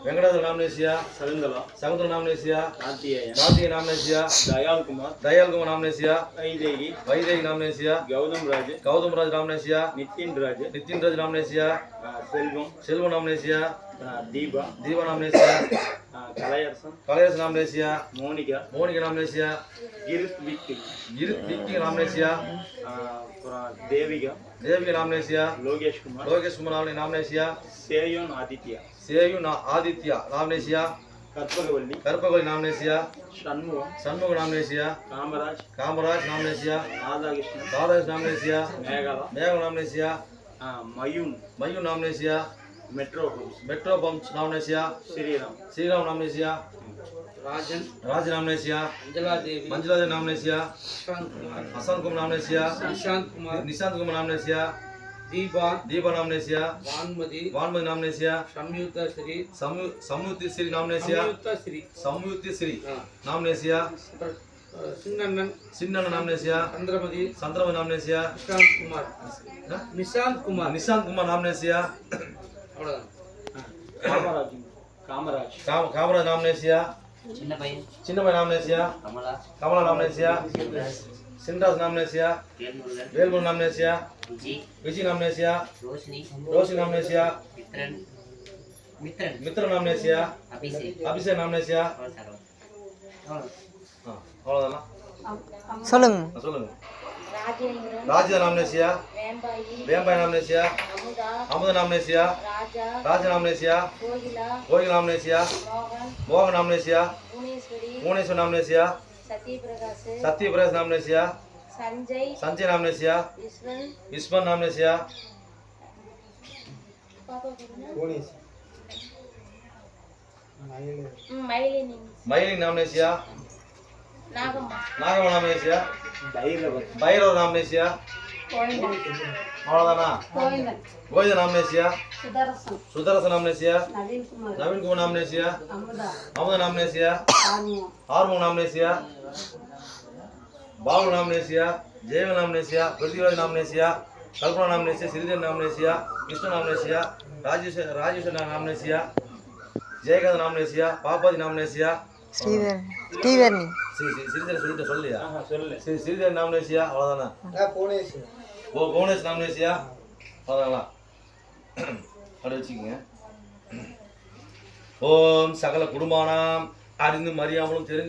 வெங்கடாஜலம் நாமனேசியா சகுந்தலா நாமனேசியா கார்த்திகேய நாமனேசியா தயால்குமார் நாமனேசியா வைதேகி நாமனேசியா கௌதம் ராஜ் நாமனேசியா நிதின் ராஜ் நாமனேசியா செல்வம் நாமனேசியா தீபா நாமனேசியா கலையரசன் நாமனேசியா மோனிகா நாமனேசியா கிரித் விக்கி நாமனேசியா தேவிகா நாமனேசியா லோகேஷ் குமார் நாமனேசியா சேயுன் ஆதித்யா நாமனேசியா கற்பகவல்லி நாமனேசியா சண்முக நாமனேசியா காமராஜ் நாமனேசியா ராதாகிருஷ்ணன் நாமனேசியா மேகா நாமனேசியா மயூன் நாமனேசியா மெட்ரோ பம்ப்ஸ் நாமனேசியா ஸ்ரீராம் நாமனேசியா ராஜன் நாமனேசியா மஞ்சுளா தேவி நாமனேசியா அசாந்த் குமார் நாமனேசியா நிஷாந்த் குமார் நாமனேசியா தீபா நாமனேசியா வான்மதி நாமனேசியா சம்யுக்தி ஸ்ரீ நாமனேசியா நாமனேசியா சின்னண்ணன் நாமனேசியா சந்திரமதி நாமனேசியா நிஷாந்த் குமார் நாமனேசியா காமராஜ் நாமனேசியா சின்ன பையன் நாமனேசியா கமலா நாமனேசியா சின்ராஜ் நாமனேசியா வேல்முருகன் நாமனேசியா விஜய் நாமனேசியா ரோஷினி நாமனேசியா மித்ரன் நாமனேசியா அபிஷேக் நாமனேசியா அவ்வளோதானா சொல்லுங்க ராஜா நாமனேசியா வேம்பாய் நாமனேசியா அமுதா நாமனேசியா ராஜா நாமனேசியா கோகில் நாமனேசியா மோகன் நாமனேசியா புவனேஸ்வர் நாமனேசியா சத்யபிரகாஷ் நாமனேசியா சஞ்சய் நாமனேசியா விஸ்வன் நாமனேசியா மயிலின் நாமனேசியா நாகம்மா நாமனேசியா பைரவ நாமனேசியா அவ்வளோதானா கோவிந்த நாமனேசியா சுதர்சன் நாமனேசியா நவீன் குமார் நாமனேசியா அமுதா நாமனேசியா ஆர்மோ நாமனேசியா பாலு நாமனேசியா ஜெயவன் நாமனேசியா பிருத்திவிராஜ் நாமனேசியா கல்பனா நாமனேசியா ஸ்ரீதர் நாமனேசியா கிருஷ்ண நாமனேசியா ராஜேஸ்வர் நாமனேசியா ஜெயகாந்த் நாமனேசியா பாப்பாஜி நாமனேசியா ஸ்ரீதர் சொல்லிட்டு சொல்லியா ஸ்ரீதர் நாமனேசியா அவ்வளோதானா புவனேஷ் நாமனேசியா அவ்வளோதாங்களா அப்படி வச்சுக்கோங்க. ஓம் சகல குடும்பானாம் அறிந்தும் அறியாமலும் தெரிந்து